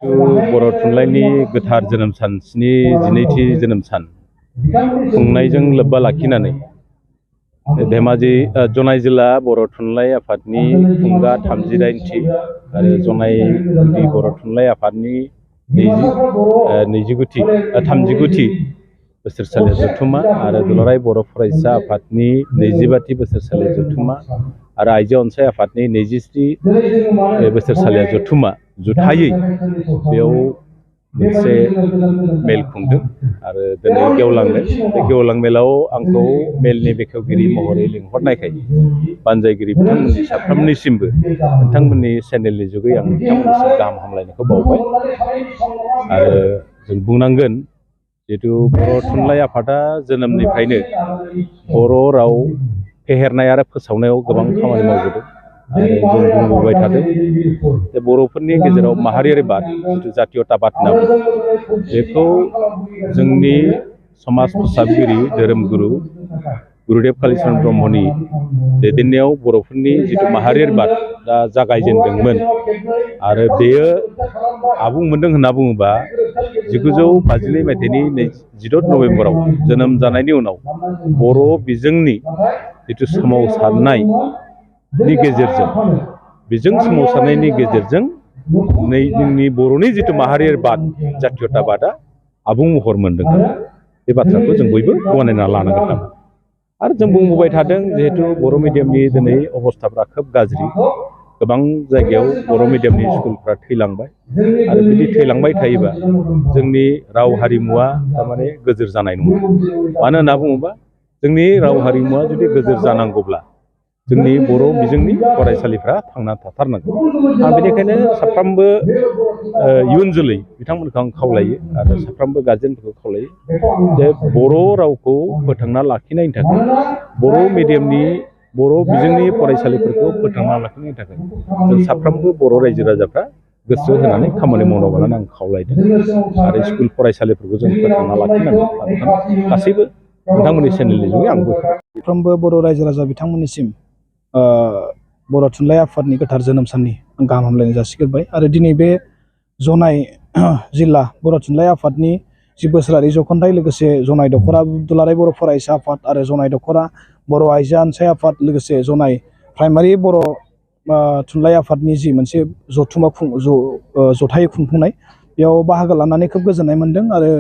बर' थुनलाइनि गोथार जोनोम सान 12थि जोनोम सान खुंनायजों लोब्बा लाखिनानै धेमाजि जनाय जिल्ला बर' थुनलाइ आफादनि खुंगा 38थि आरो जनाय गुदि बर' थुनलाइ आफादनि 39थि बोसोरसालि जथुम्मा आरो दुलाराय बर' फरायसा आफादनि 25थि बोसोरसालि जथुम्मा आरो आइजो अनसाय आफादनि 23थि बोसोरसालिया जथुम्मा जुथायै बेयाव मोनसे मेल खुंदों आरो दिनै गेवलांमेल बे गेवलां मेलाव आंखौ मेलनि बेखेवगिरि महरै लिंहरनायखाय बानजायगिरि बिथांमोननि साफ्रोमनिसिमबो नोंथांमोननि चेनेलनि जुगै आं बिथांमोननिसिम गाहाम हामलायनायखौ बावबाय आरो जों बुंनांगोन जिहेतु बर' थुनलाइ आफादा जोनोमनिफ्रायनो बर' राव फेहेरनाय आरो फोसावनायाव गोबां खामानि मावबोदों आरो जों बुंबोबाय थादों जे बर'फोरनि गेजेराव माहारियारि बाद जिथु जातीयताबाद होनना बुङो बेखौ जोंनि समाज फोसाबगिरि धोरोमगुरु गुरुदेव कालिचरण ब्रह्मनि दैदेननायाव बर'फोरनि जिथु माहारियारि बाद दा जागायजेनदोंमोन आरो बेयो आबुं मोनदों होनना बुङोबा 1952 मायथाइनि 16 नभेम्बराव जोनोम जानायनि उनाव बर' बिजोंनि जिथु सोमावसारनायनि गेजेरजों बिजों सोमावसारनायनि गेजेरजों जोंनि बर'नि जिथु माहारियारि बाद जातीयताबादा आबुं महर मोनदों बे बाथ्राखौ जों बयबो गनायना लानांगोन आरो जों बुंबोबाय थादों जिहेतु बर' मिडियामनि दिनै अबस्थाफ्रा खोब गाज्रि गोबां जायगायाव बर' मिडियामनि स्कुलफ्रा थैलांबाय आरो बिदि थैलांबाय थायोबा जोंनि राव हारिमुवा थारमाने गोजोर जानाय नङा मानो होनना बुङोबा जोंनि राव हारिमुवा जुदि गोजोर जानांगौब्ला जोंनि बर' बिजोंनि फरायसालिफ्रा थांना थाथारनांगौ आं बेनिखायनो साफ्रोमबो इयुन जोलै बिथांमोनखौ आं खावलायो आरो साफ्रोमबो गार्जेनफोरखौ खावलायो जे बर' रावखौ फोथांना लाखिनायनि थाखाय बर' मिडियामनि बर' बिजोंनि फरायसालिफोरखौ फोथांना लाखिनायनि थाखाय जों साफ्रोमबो बर' रायजो राजाफ्रा गोसो होनानै खामानि मावनांगौ होननानै आं खावलायदों आरो स्कुल फरायसालिफोरखौ जों फोथांना लाखिनांगौ गासैबो नोंथांमोननि चेनेलनि जुगै आंबो साफ्रोमबो बर' रायजो राजा बिथांमोननिसिम बर' थुनलाइ आफादनि गोथार जोनोम साननि आं गाहाम हामलायनाय जासिग्रोबाय आरो दिनै बे जनाय जिल्ला बर' थुनलाइ आफादनि जि बोसोरारि जखोन्थाय लोगोसे जनाय दख'रा दुलाराय बर' फरायसा आफाद आरो जनाय दख'रा बर' आइजो अनसाय आफाद लोगोसे जनाय प्राइमारि बर' थुनलाइ आफादनि जि मोनसे जथुम्मा जथायै खुंफुंनाय बेयाव बाहागो लानानै खोब गोजोननाय मोन्दों आरो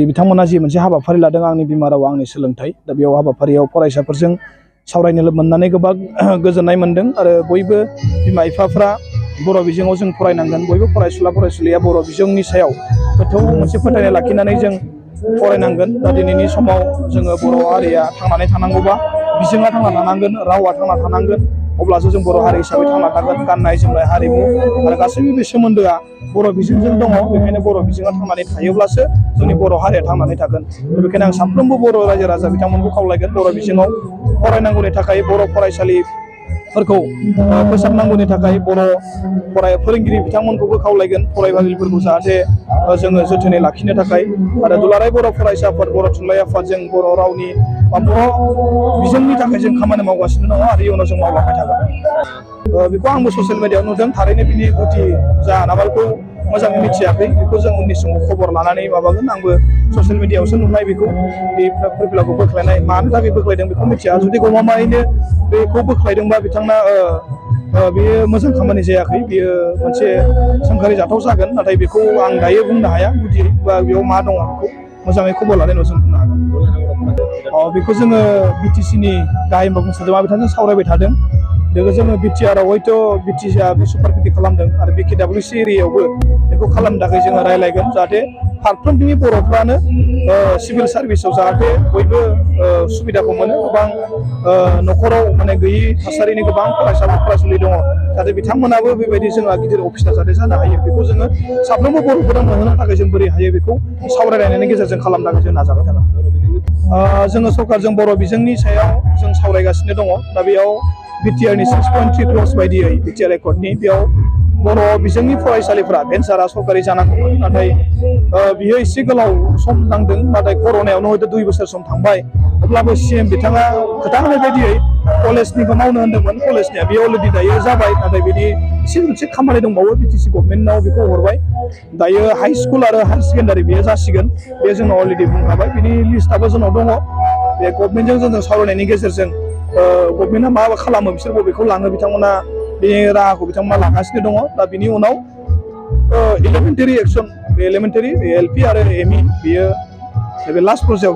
बिथांमोना जि मोनसे हाबाफारि लादों आंनि बिमा राव आंनि सोलोंथाइ दा बेयाव हाबाफारियाव फरायसाफोरजों सावरायनो मोननानै गोबां गोजोननाय मोन्दों आरो बयबो बिमा बिफाफ्रा बर' बिजोङाव जों फरायनांगोन बयबो फरायसुला फरायसुलिया बर' बिजोंनि सायाव गोथौ मोनसे फोथायनाय लाखिनानै जों फरायनांगोन दा दिनैनि समाव जोङो बर' हारिया थांनानै थानांगौबा बिजोङा थांना थानांगोन रावा थांना थानांगोन अब्लासो जों बर' हारि हिसाबै थांना थागोन गाननाय जोमनाय हारिमु आरो गासैबो बे सोमोन्दोआ बर' बिजोंजों दङ बेखायनो बर' बिजोङा थांनानै थायोब्लासो जोंनि बर' हारिया थांनानै थागोन बेखायनो आं साफ्रोमबो बर' रायजो राजा बिथांमोनखौ खावलायगोन बर' बिजोङाव फरायनांगौनि थाखाय बर' फरायसालिफोरखौ फोसाबनांगौनि थाखाय बर' फोरोंगिरि बिथांमोनखौबो खावलायगोन फरायसालिफोरखौ जाहाथे जोङो जोथोनै लाखिनो थाखाय आरो दुलाराय बर' फरायसा आफाद बर' थुनलाइ आफाद जों बर' रावनि बा बर' बिजोंनि थाखाय जों खामानि मावगासिनो दङ आरो इयुनाव जों मावलांबाय थागोन बेखौ आंबो ससियेल मिडियायाव नुदों थारैनो बिनि गुदि जाहोनखौ मोजाङै मिथियाखै बेखौ जों उननि समाव खबर लानानै माबागोन आंबो ससियेल मिडियायावसो नुनाय बेखौ बे प्रफाइलखौ बोख्लायनाय मानि थाखाय बोख्लायदों बेखौ मिथिया जुदि गमामायैनो बेखौ बोख्लायदोंबा बिथांना बेयो मोजां खामानि जायाखै बेयो मोनसे सोंखारि जाथाव जागोन नाथाय बेखौ आं दायो बुंनो हाया गुदि बा बेयाव मा दङ बेखौ मोजाङै खबर लानायनि उनाव जों बुंनो हागोन बेखौ जोङो बिटिसिनि गाहाय मावफुं सोद्रोमा बिथांजों सावरायबाय थादों बेखौ जोङो बिटिआरआव हयथ' बिटिसिआ बे सुपार खेथि खालामदों आरो बिकेडाब्लिउसि एरियायावबो बेखौ खालामनो थाखाय जोङो रायज्लायगोन जाहाथे फारफ्रोमथिंनि बर'फ्रानो सिभिल सार्भिसाव जाहाथे बयबो सुबिदाखौ मोनो गोबां न'खराव माने गैयि थासारिनि गोबां फरायसालि दङ जाहाथे बिथांमोनाबो बेबायदि जोंहा गिदिर अफिसार जाहाथे जानो हायो बेखौ जोङो साफ्रोमबो बर'फोरा मोनहोनो थाखाय जों बोरै हायो बेखौ सावरायलायनायनि गेजेरजों खालामनो थाखाय जों नाजाबाय थागोन जोङो सरकारजों बर' बिजोंनि सायाव जों सावरायगासिनो दङ दा बेयाव बिटिआरनि 6.3 क्लस बायदियै बिटिआर एकर्डनि बेयाव बर' बिजोंनि फरायसालिफ्रा भेन्सारा सरकारि जानांगौमोन नाथाय बियो एसे गोलाव सम नांदों नाथाय कर'नायावनो हयथ' 2 बोसोर सम थांबाय अब्लाबो सिएम बिथाङा खोथा होनाय बायदियै कलेजनिखौ मावनो होन्दोंमोन कलेजनिया बे अलरेडि दायो जाबाय नाथाय बिनि एसे मोनसे खामानि दंबावो बिटिसि गभर्नमेन्टनाव बेखौ हरबाय दायो हाई स्कुल आरो हायार सेकेन्डारि बेयो जासिगोन बे जोंनाव अलरेडि बुंखाबाय बिनि लिस्टआबो जोंनाव दङ बे गभर्नमेन्टजों जों सावरायनायनि गेजेरजों गभर्नमेन्टआ मा खालामो बिसोर बबेखौ लाङो बिथांमोना बे राहाखौ बिथांमोना लागासिनो दङ दा बिनि उनाव एलिमेन्टारि एक्सन बे एलिमेन्टारि एलपि आरो एमइ बेयो बे लास्ट पर्यायाव